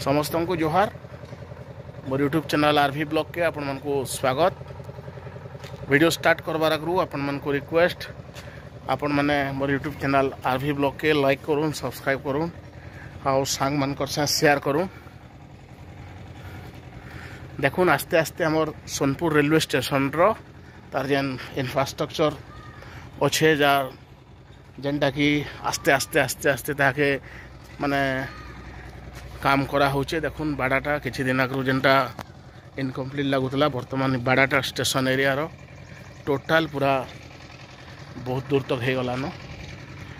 समस्त को जोहार मोर यूट्यूब चैनल आरवी ब्लॉग के आपण मन को स्वागत। वीडियो स्टार्ट करबार आगु आपण मन को रिक्वेस्ट आपण माने मोर यूट्यूब चैनल आरवी ब्लॉग के लाइक करूँ, सब्सक्राइब करूँ और सांग मन कर शेयर करूँ। देखुन आस्ते आस्ते आमर सोनपुर रेलवे स्टेशन रो तार जेन इंफ्रास्ट्रक्चर अच्छे जार जेनटा कि आस्ते आस्ते आस्ते आस्ते ताके माने काम करा होचे। देखुन बाड़ाटा किछि दिन आगु जेनटा इनकम्प्लीट लगुला बर्तमान बाड़ाटा स्टेशन एरिया रो टोटाल पूरा बहुत दूर तक हो गलान।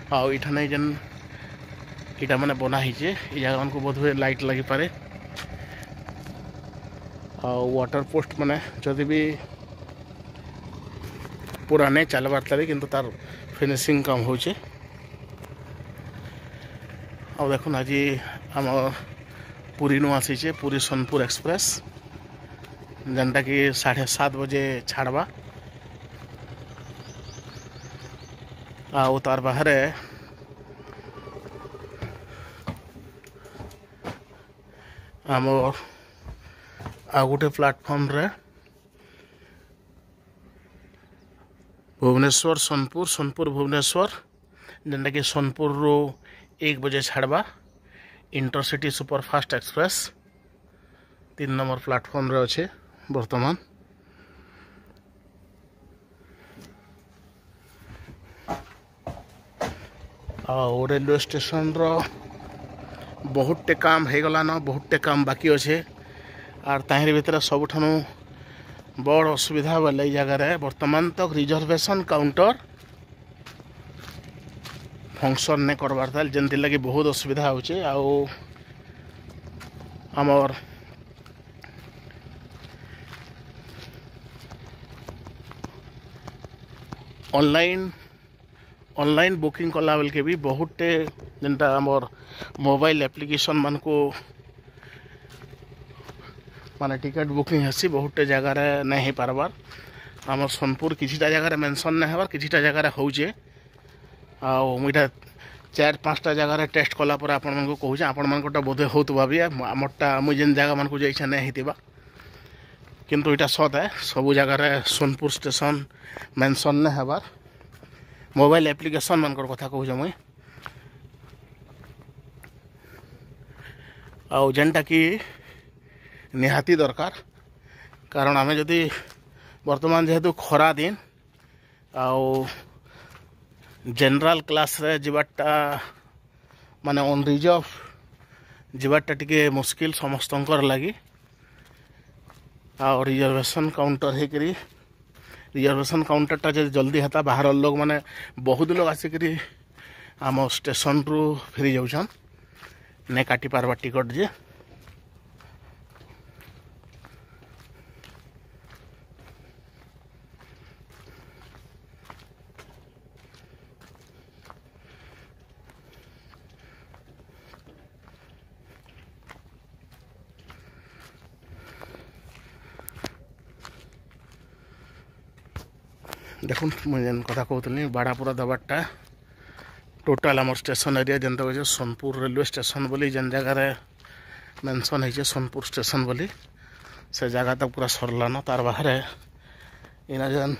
आठाने जेन इटा माने बना होचे ये जगह को बहुत हुए लाइट लगी पारे। वाटर पोस्ट माने जदि भी पूरा नहीं चलबार तारे किंतु तार फिनिशिंग काम होचे। और देखुन आज आम पुरी नु आसीचे पुरी सोनपुर एक्सप्रेस जेनटा कि 7:30 बजे छाड़वा। आउ तार बाहर आम आ गोटे प्लाटफॉर्म रे भुवनेश्वर सोनपुर सोनपुर भुवनेश्वर जेनटा कि सोनपुर रो 1 बजे छाड़वा intercity superfast express 3 number platform रे अच्छे बर्तमान। और रेलवे स्टेशन रो बहुत टे काम हो गलान, बहुत टे काम बाकी अच्छे। और ताहिर भितर सबुठानु बड़ असुविधा बोले जगह बर्तमान तक रिजर्वेशन काउंटर फंक्शन नहीं करवार था जंती लगी बहुत असुविधा होचे। आमर ऑनलाइन बुकिंग कला बेल के भी बहुत टे जेनटा आमर मोबाइल एप्लिकेशन मान को माने टिकट बुकिंग हेसी बहुत टे जगह नहीं हो पारबार। आमर सोनपुर किछिटा जगह मेंशन नहीं होबार किछिटा जगह होचे। आईटा 4-5टा जगह टेस्ट कला पर आपण मन को कहूँ आपण मन बोधे होतबा भी आमरटा मुझे जेन जगह मन को जाइछा नहीं होतिबा किंतु इटा सत है सबू जगह सोनपुर स्टेशन मेंशन नहीं होबार। मोबाइल एप्लिकेशन मन कथा कहूँ मुई आउ जेनटा कि निहाती दरकार कारण आमे जदि वर्तमान जेहेतु खरा दिन आउ जनरल क्लास रे जीवाटा माने ऑन रिजर्व जीवाटा टिके मुश्किल समस्तंकर लगी। और रिजर्वेशन काउंटर है करी रिजर्वेशन काउंटरटा जब जल्दी हेता बाहर लोग माने बहुत लोग आसिक आम स्टेशन रु फेरी जाऊन नहीं काटी पारबा टिकट जे। देखुन मुझे कथा कहती बाड़ापुरा दबारटा टोटाल आम स्टेशन एरिया जेनता हो सोनपुर रेलवे स्टेशन बोली जेन जगह मेंशन है सोनपुर स्टेशन बोली से जगह तक पूरा सरलान। तार बाहर इना जेन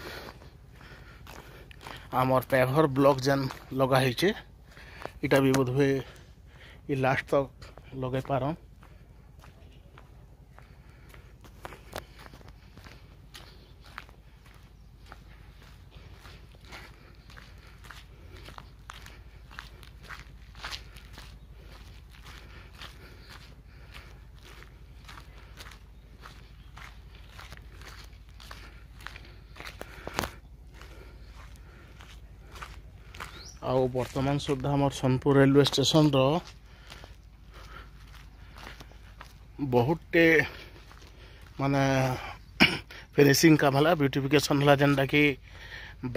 आमर पेवर ब्लॉक जेन लगा इटा भी बोध हुए ये लास्ट तक लगे पार। आउ वर्तमान सुधा हमार सोनपुर रेलवे स्टेशन रो बहुत टे माने फिनिशिंग काम है ब्यूटिफिकेशन है जेनटा कि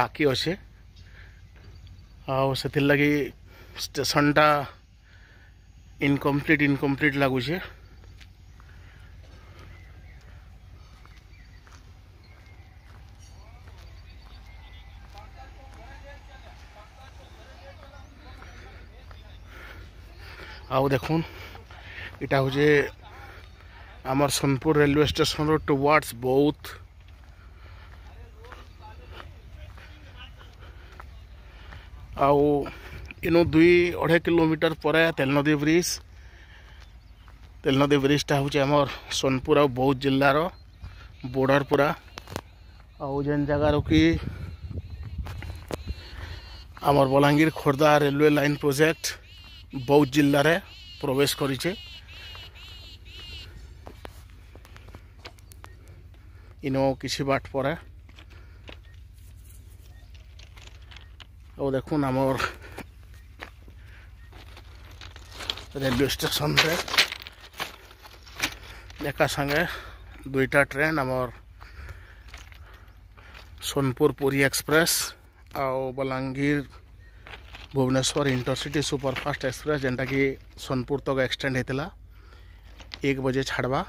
बाकी अच्छे। आउ से लगी स्टेशनटा इनकम्प्लीट लगुचे। आउ देखुन इटा हूँ आमर सोनपुर रेलवे स्टेशन टुवर्ड्स बौद्ध आउ इनु 2-2.5 किलोमीटर पर तेलनदी ब्रिजटा हूँ आमर सोनपुर और बौद्ध जिलार बॉर्डर पूरा आउ जेन जगार कि आमर Balangir Khordha railway line project बौद्ध जिले में प्रवेश करिछे। इनो किसी बाट पर देखुन आमर रेलवे स्टेशन रे एका संगे 2टा ट्रेन आमर सोनपुर पुरी एक्सप्रेस आउ Balangir Bhubaneswar intercity superfast express जेनटा कि सोनपुर तक एक्सटेंड होता 1 बजे छाड़वा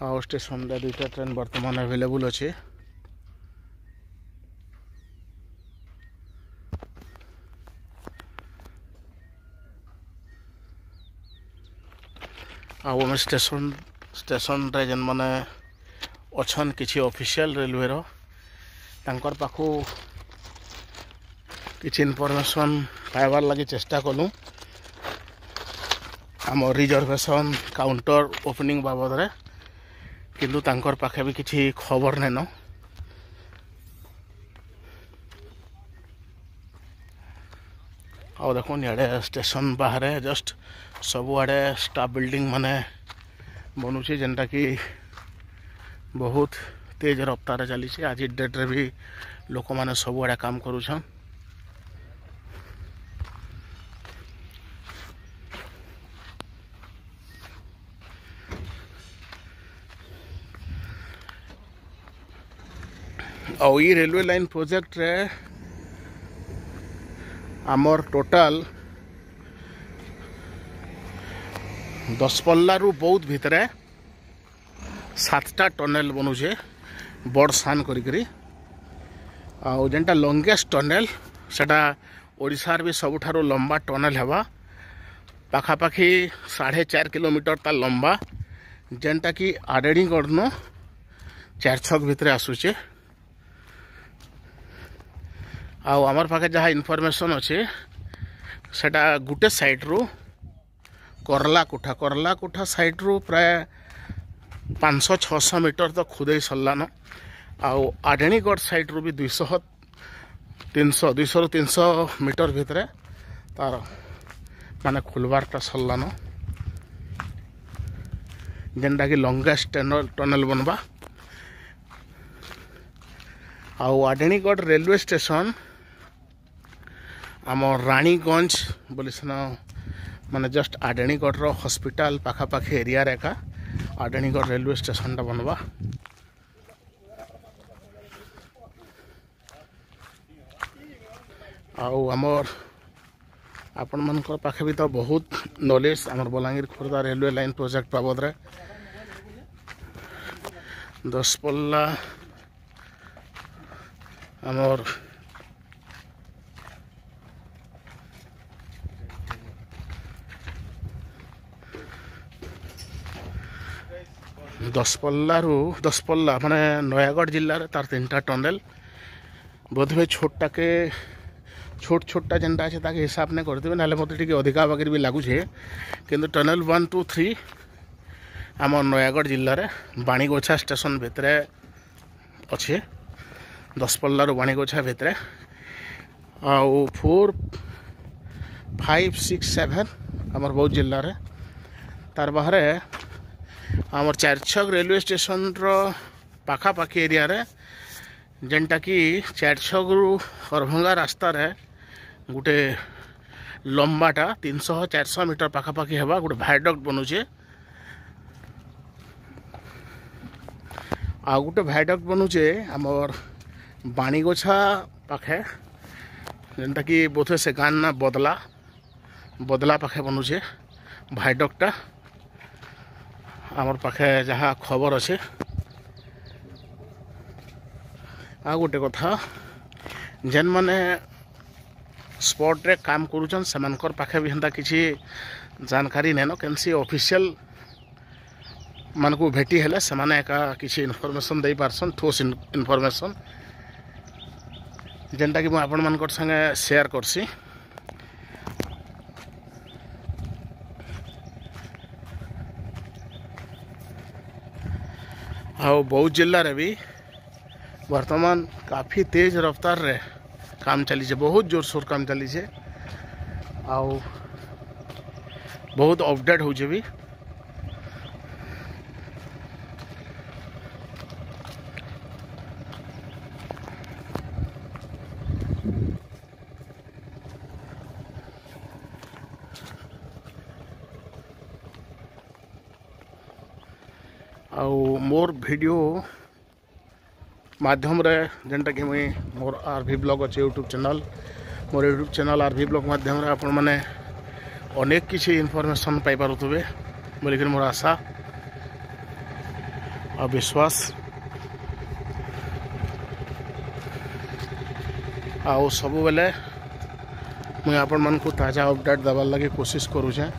आउ स्टेशन रे 2टा ट्रेन वर्तमान अवेलेबल अच्छे। आउ आम स्टेशन रे जेन माने अच्छन किसी ऑफिशियल रेलवे रो तांकर पाखु किसी इनफॉरमेशन पाइबार लगी चेष्टा कलु आम रिजर्वेशन काउंटर ओपनिंग बाबद रे किंतु तांकर पाखे भी किसी खबर नहीं न आउ देखो इे स्टेशन बाहर जस्ट सबुआड़े स्टाफ बिल्डिंग माने बनुचे जेनटा कि बहुत तेज रफ्तार चली आज डेट रे भी लोक माने सबुआड़े काम करुछन। और ये रेलवे लाइन प्रोजेक्ट रे आमर टोटाल 10 पल्लारू बौद्ध भितर 7टा टनेल बनुचे बड़ सान करी आउ जेनटा लॉन्गेस्ट टनेल सेटा ओडिशार भी सबुठारू लंबा टनेल हेबा पाखापाखि 4.5 किलोमीटर ता लंबा जेनटा कि आडेणीगढ़ न 4 छक भितर आसुचे। आउ आमर पाखे जहाँ इनफॉरमेशन अच्छे सेटा गुटे साइड रू करला कोठा साइड रू प्राय 500-600 मीटर तो खुदे सरलान आउ आडेणीगढ़ साइड रू भी 200 रू 300 मीटर भितर तार माने खुलबारटा सरलान जेनटा कि लॉन्गेस्ट टनल बनवा। आउ आडेणीगढ़ रेलवे स्टेशन आम रानीगंज बोली सेना माने जस्ट आडेणीगढ़ हॉस्पिटल पाखापाखि एरिया रेखा आडेणीगढ़ रेलवे स्टेशन टा बनवा। आउ आमर आपण मानकर पाखे भी तो बहुत नॉलेज आमर Balangir Khordha railway line project बाबद रे 10 पल्ला आमर दस पल्ला माने नयागढ़ जिले तार 3टा टनेल बोधवे छोटा जेनटा अच्छे ताकि हिसाब नहीं करते ना मत अधिका बाकी भी लगुचे किंतु टनेल 1, 2, 3 आम नयागढ़ जिले में बाणीगोछा स्टेशन भितर अच्छे 10 पल्लारू बाणीगोछा भितर आउ 4, 5, 6, 7 आमर बौद्ध जिले में तार बाहर आमर 4 छक रेलवे स्टेशन रो पाखापाखि एरिया रे जेनटा कि 4 छक रु हरभंगा रास्ता रे गोटे लंबाटा 300-400 मीटर पाखापाखि हेबा गोटे भायडक्ट बनुचे आ गोटे भायडक्ट बनुचे आमर बाणीगोछा पाखे जेनटा कि बोधे से गान ना बदला पाखे बनुचे भायडक्टा आमर पाखे जहाँ खबर अच्छे। आ गोटे कथा जेन माने स्पॉट रे काम करुचन सेमानकर पाखे भी हंता किसी जानकारी नेन कैंसी ऑफिशियल मान को भेटी हेले से माने का किसी इनफॉरमेशन दे पारसन ठोस इनफॉरमेशन जेनटा कि आपण मान संगे शेयर करसी। आउ बौद्ध जिले में भी वर्तमान काफ़ी तेज रफ्तार रे काम चली, बहुत जोरसोर काम चली, आउ बहुत अपडेट हो भी। आउ मोर वीडियो माध्यम रे जेनटा कि मुई मोर आरवी ब्लॉग अच्छे यूट्यूब चैनल, मोर यूट्यूब चैनल आरवी ब्लॉग माध्यम रे आपण माने अनेक किसी इनफॉरमेशन पाई पारुथबे बोलिक मोर आशा और विश्वास। आउ सब बेले मुई आपण मन को ताजा अपडेट देवार लगी कोशिश करूछे।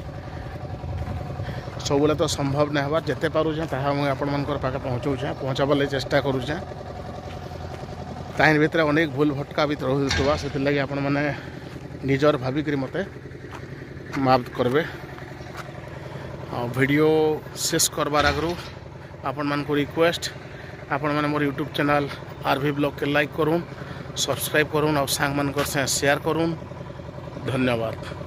सब तो संभव नहीं हबार, जिते पारुछे ताहा मुई आपण मनकर पाखे पहुँचाऊे, पहुँचाबार लगी चेष्टा करूछे। ताइन भितर अनेक भूल भटका भी रहुवा, से लगी आपण मैंने निजर भाविक मते माफ करबे। वीडियो शेष करबार आगु आपण मान को रिक्वेस्ट, आपण मैंने मोर यूट्यूब चैनल आरवी ब्लॉग के लाइक करूँ, सब्सक्राइब करूँ और सांग मान शेयर करूँ। धन्यवाद।